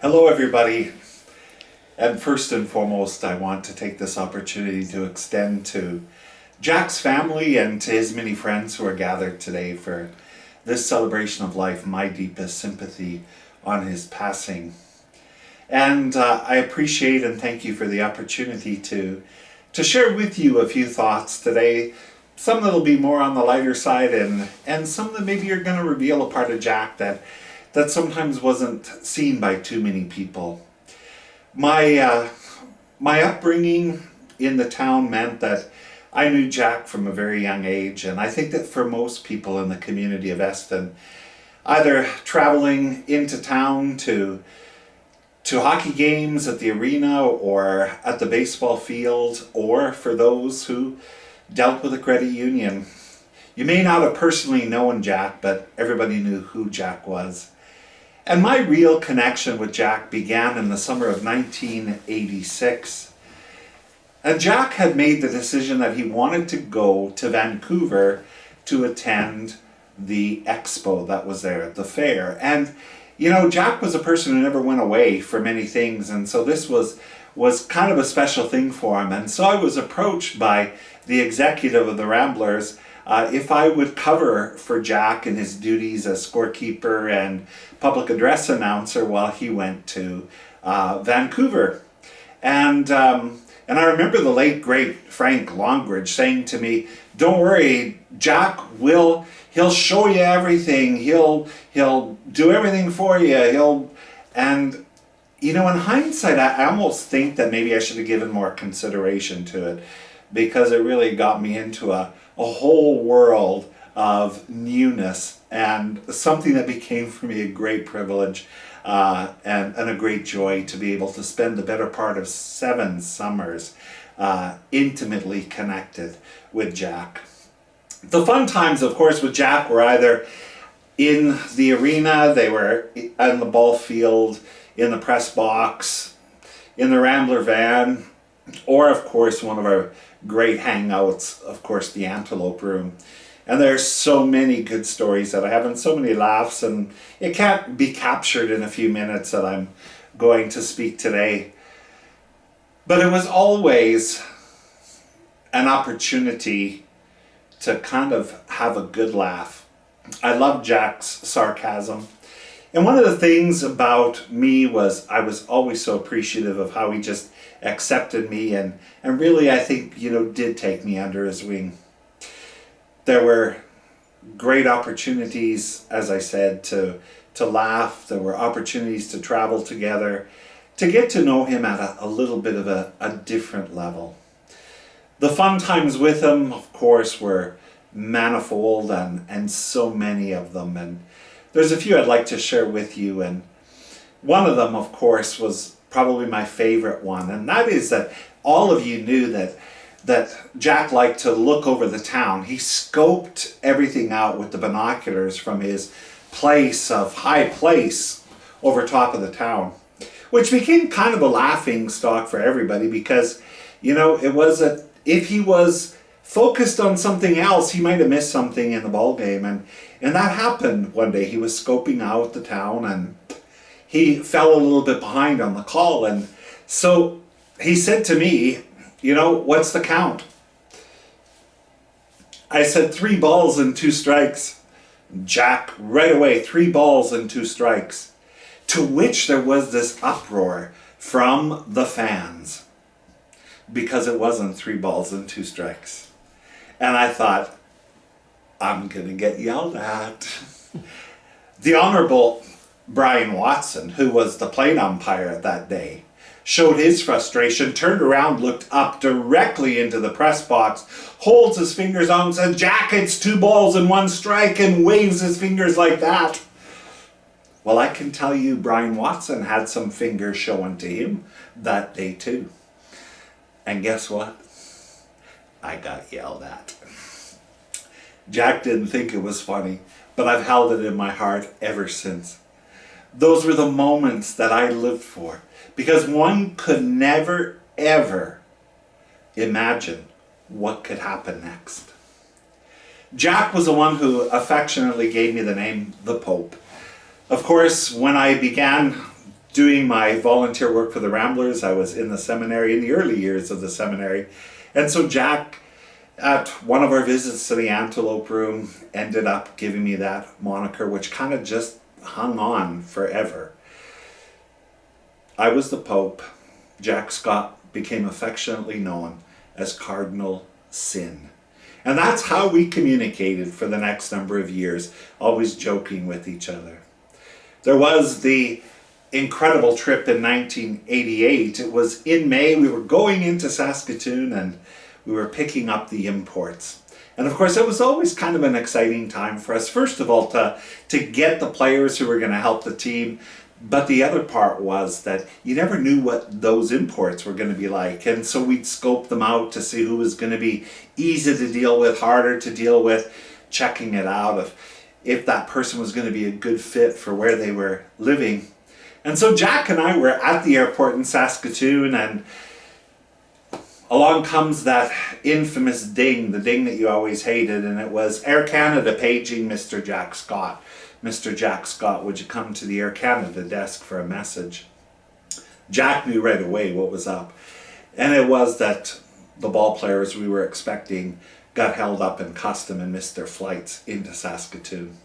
Hello, everybody. And first and foremost, I want to take this opportunity to extend to Jack's family and to his many friends who are gathered today for this celebration of life my deepest sympathy on his passing. And I appreciate and thank you for the opportunity to share with you a few thoughts today. Some that'll be more on the lighter side, and some that maybe are going to reveal a part of Jack that sometimes wasn't seen by too many people. My upbringing in the town meant that I knew Jack from a very young age, and I think that for most people in the community of Eston, either traveling into town to hockey games at the arena or at the baseball field, or for those who dealt with a credit union, you may not have personally known Jack, but everybody knew who Jack was. And my real connection with Jack began in the summer of 1986. And Jack had made the decision that he wanted to go to Vancouver to attend the expo that was there at the fair. And, you know, Jack was a person who never went away for many things. And so this was kind of a special thing for him. And so I was approached by the executive of the Ramblers if I would cover for Jack in his duties as scorekeeper and public address announcer while he went to Vancouver. And I remember the late, great Frank Longbridge saying to me, "Don't worry, Jack he'll show you everything. He'll do everything for you. And you know, in hindsight, I almost think that maybe I should have given more consideration to it, because it really got me into a whole world of newness and something that became for me a great privilege and a great joy to be able to spend the better part of 7 summers intimately connected with Jack. The fun times, of course, with Jack were either in the arena, they were on the ball field, in the press box, in the Rambler van, or of course one of our great hangouts, of course, the Antelope Room. And there's so many good stories that I have and so many laughs, and it can't be captured in a few minutes that I'm going to speak today. But it was always an opportunity to kind of have a good laugh. I loved Jack's sarcasm. And one of the things about me was I was always so appreciative of how he just accepted me and really, I think, you know, did take me under his wing. There were great opportunities, as I said, to laugh. There were opportunities to travel together, to get to know him at a little bit of a different level. The fun times with him, of course, were manifold and so many of them. And there's a few I'd like to share with you. And one of them, of course, was probably my favorite one. And that is that all of you knew that Jack liked to look over the town. He scoped everything out with the binoculars from his place of high place over top of the town, which became kind of a laughing stock for everybody because, you know, it was if he was focused on something else, he might have missed something in the ball game. And that happened one day. He was scoping out the town and he fell a little bit behind on the call. And so he said to me, "You know, what's the count?" I said, 3 balls and 2 strikes. Jack, right away, 3 balls and 2 strikes. To which there was this uproar from the fans because it wasn't 3 balls and 2 strikes. And I thought, I'm going to get yelled at. The Honorable Brian Watson, who was the plate umpire that day, showed his frustration, turned around, looked up directly into the press box, holds his fingers out and says, "Jack, it's 2 balls and 1 strike," and waves his fingers like that. Well, I can tell you Brian Watson had some fingers showing to him that day too. And guess what? I got yelled at. Jack didn't think it was funny, but I've held it in my heart ever since. Those were the moments that I lived for, because one could never, ever imagine what could happen next. Jack was the one who affectionately gave me the name the Pope. Of course, when I began doing my volunteer work for the Ramblers. I was in the seminary in the early years of the seminary. And so Jack, at one of our visits to the Antelope Room, ended up giving me that moniker, which kind of just hung on forever. I was the Pope. Jack Scott became affectionately known as Cardinal Sin. And that's how we communicated for the next number of years, always joking with each other. There was the incredible trip in 1988. It was in May. We were going into Saskatoon and we were picking up the imports. And of course, it was always kind of an exciting time for us. First of all, to get the players who were going to help the team. But the other part was that you never knew what those imports were going to be like. And so we'd scope them out to see who was going to be easy to deal with, harder to deal with, checking it out if that person was going to be a good fit for where they were living. And so Jack and I were at the airport in Saskatoon, and along comes that infamous ding, the ding that you always hated, and it was Air Canada paging Mr. Jack Scott. Mr. Jack Scott, would you come to the Air Canada desk for a message? Jack knew right away what was up. And it was that the ball players we were expecting got held up in custom and missed their flights into Saskatoon.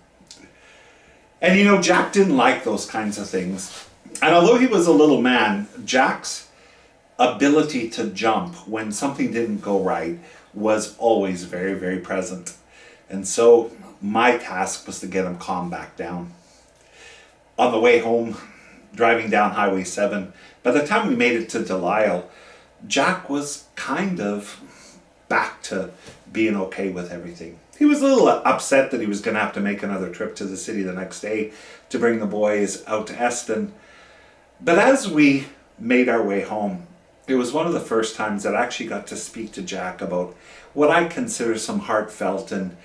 And you know, Jack didn't like those kinds of things. And although he was a little man, Jack's ability to jump when something didn't go right was always very, very present. And so my task was to get him calmed back down. On the way home, driving down Highway 7, by the time we made it to Delisle, Jack was kind of back to being okay with everything. He was a little upset that he was going to have to make another trip to the city the next day to bring the boys out to Eston. But as we made our way home, it was one of the first times that I actually got to speak to Jack about what I consider some heartfelt and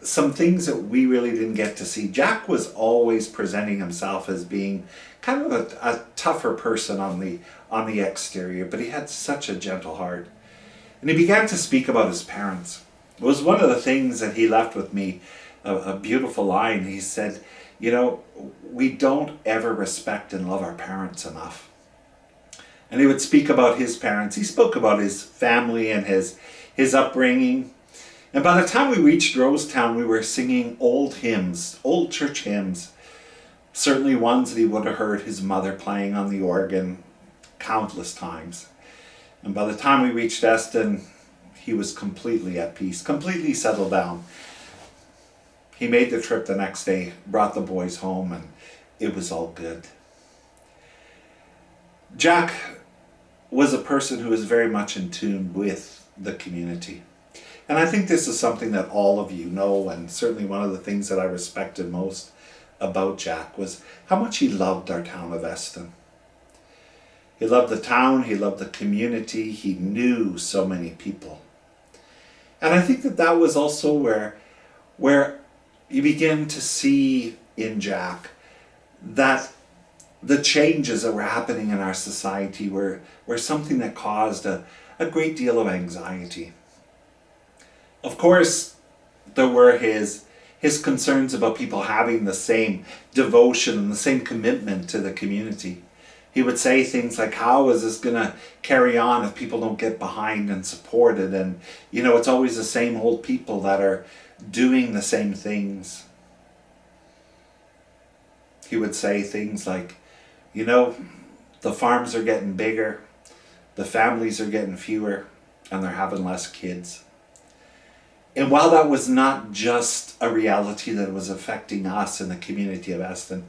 some things that we really didn't get to see. Jack was always presenting himself as being kind of a tougher person on the exterior, but he had such a gentle heart. And he began to speak about his parents. It was one of the things that he left with me, a beautiful line. He said, you know, we don't ever respect and love our parents enough. And he would speak about his parents. He spoke about his family and his upbringing. And by the time we reached Rosetown, we were singing old hymns, old church hymns. Certainly ones that he would have heard his mother playing on the organ countless times. And by the time we reached Eston, he was completely at peace, completely settled down. He made the trip the next day, brought the boys home, and it was all good. Jack was a person who was very much in tune with the community. And I think this is something that all of you know, and certainly one of the things that I respected most about Jack was how much he loved our town of Eston. He loved the town, he loved the community, he knew so many people. And I think that was also where you begin to see in Jack that the changes that were happening in our society were something that caused a great deal of anxiety. Of course, there were his concerns about people having the same devotion and the same commitment to the community. He would say things like, how is this going to carry on if people don't get behind and support it? And, you know, it's always the same old people that are doing the same things. He would say things like, you know, the farms are getting bigger, the families are getting fewer, and they're having less kids. And while that was not just a reality that was affecting us in the community of Eston,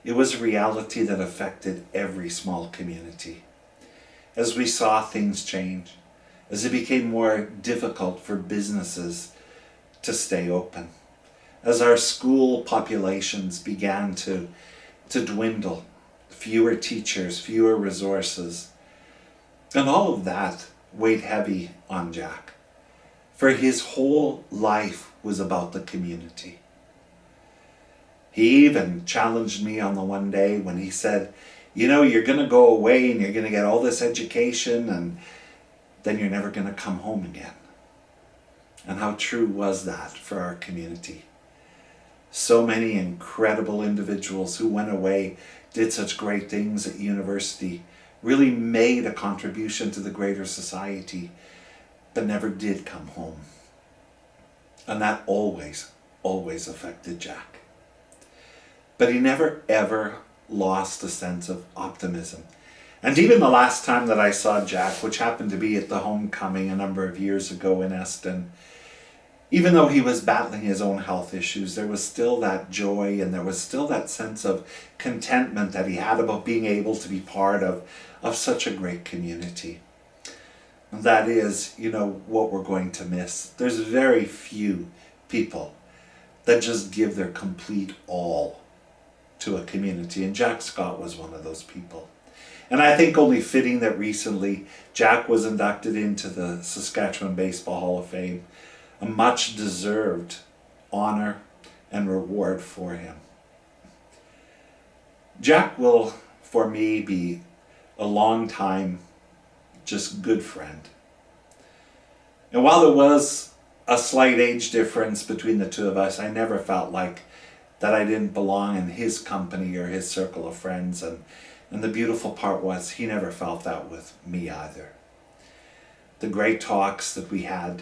it was a reality that affected every small community. As we saw things change, as it became more difficult for businesses to stay open, as our school populations began to dwindle, fewer teachers, fewer resources, and all of that weighed heavy on Jack. For his whole life was about the community. He even challenged me on the one day when he said, you know, you're going to go away and you're going to get all this education and then you're never going to come home again. And how true was that for our community? So many incredible individuals who went away, did such great things at university, really made a contribution to the greater society, but never did come home. And that always affected Jack. But he never ever lost a sense of optimism. And even the last time that I saw Jack, which happened to be at the homecoming a number of years ago in Eston, even though he was battling his own health issues, there was still that joy and there was still that sense of contentment that he had about being able to be part of such a great community. And that is, what we're going to miss. There's very few people that just give their complete all to a community, and Jack Scott was one of those people. And I think only fitting that recently Jack was inducted into the Saskatchewan Baseball Hall of Fame, a much deserved honor and reward for him. Jack will, for me, be a long time, just good friend. And while there was a slight age difference between the two of us, I never felt like that I didn't belong in his company or his circle of friends. And the beautiful part was he never felt that with me either. The great talks that we had,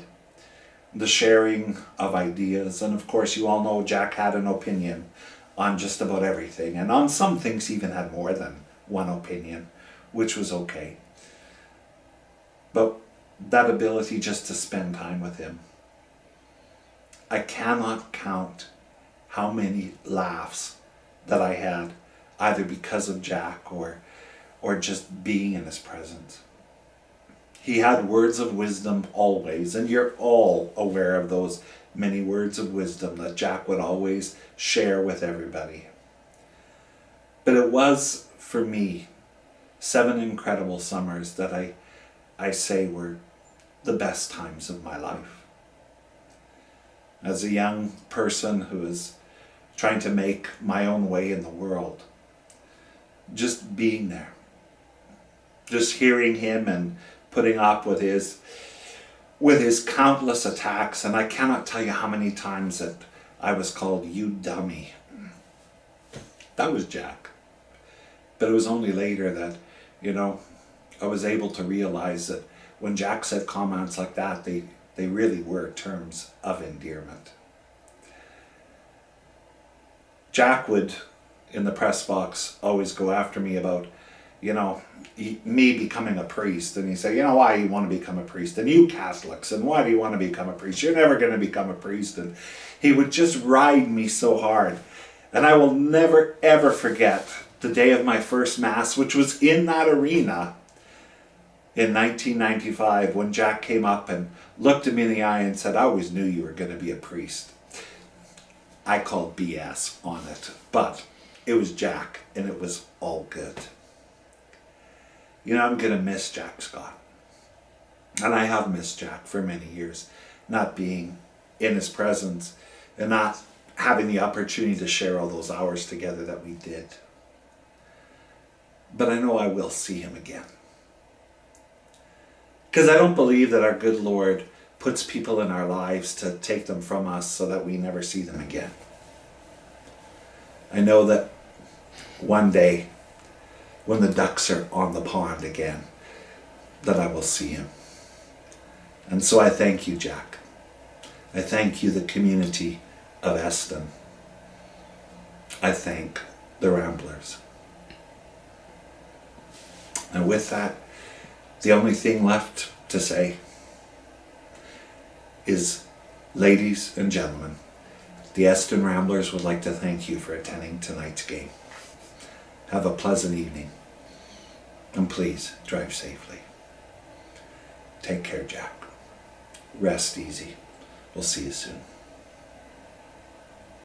the sharing of ideas, and of course you all know Jack had an opinion on just about everything, and on some things he even had more than one opinion, which was okay. But that ability just to spend time with him, I cannot count how many laughs that I had either because of Jack or just being in his presence. He had words of wisdom always, and you're all aware of those many words of wisdom that Jack would always share with everybody. But it was, for me, 7 incredible summers that I say were the best times of my life. As a young person who is trying to make my own way in the world, just being there, just hearing him and putting up with his countless attacks, and I cannot tell you how many times that I was called "you dummy." That was Jack. But it was only later that, I was able to realize that when Jack said comments like that, they really were terms of endearment. Jack would, in the press box, always go after me about, me becoming a priest. And he said, why do you want to become a priest? And you Catholics, and why do you want to become a priest? You're never going to become a priest. And he would just ride me so hard. And I will never, ever forget the day of my first Mass, which was in that arena in 1995, when Jack came up and looked at me in the eye and said, "I always knew you were going to be a priest." I called BS on it, but it was Jack, and it was all good. I'm going to miss Jack Scott. And I have missed Jack for many years, not being in his presence and not having the opportunity to share all those hours together that we did. But I know I will see him again. Because I don't believe that our good Lord puts people in our lives to take them from us so that we never see them again. I know that one day, when the ducks are on the pond again, that I will see him. And so I thank you, Jack. I thank you, the community of Eston. I thank the Ramblers. And with that, the only thing left to say is, ladies and gentlemen, the Eston Ramblers would like to thank you for attending tonight's game. Have a pleasant evening, and please drive safely. Take care, Jack. Rest easy. We'll see you soon.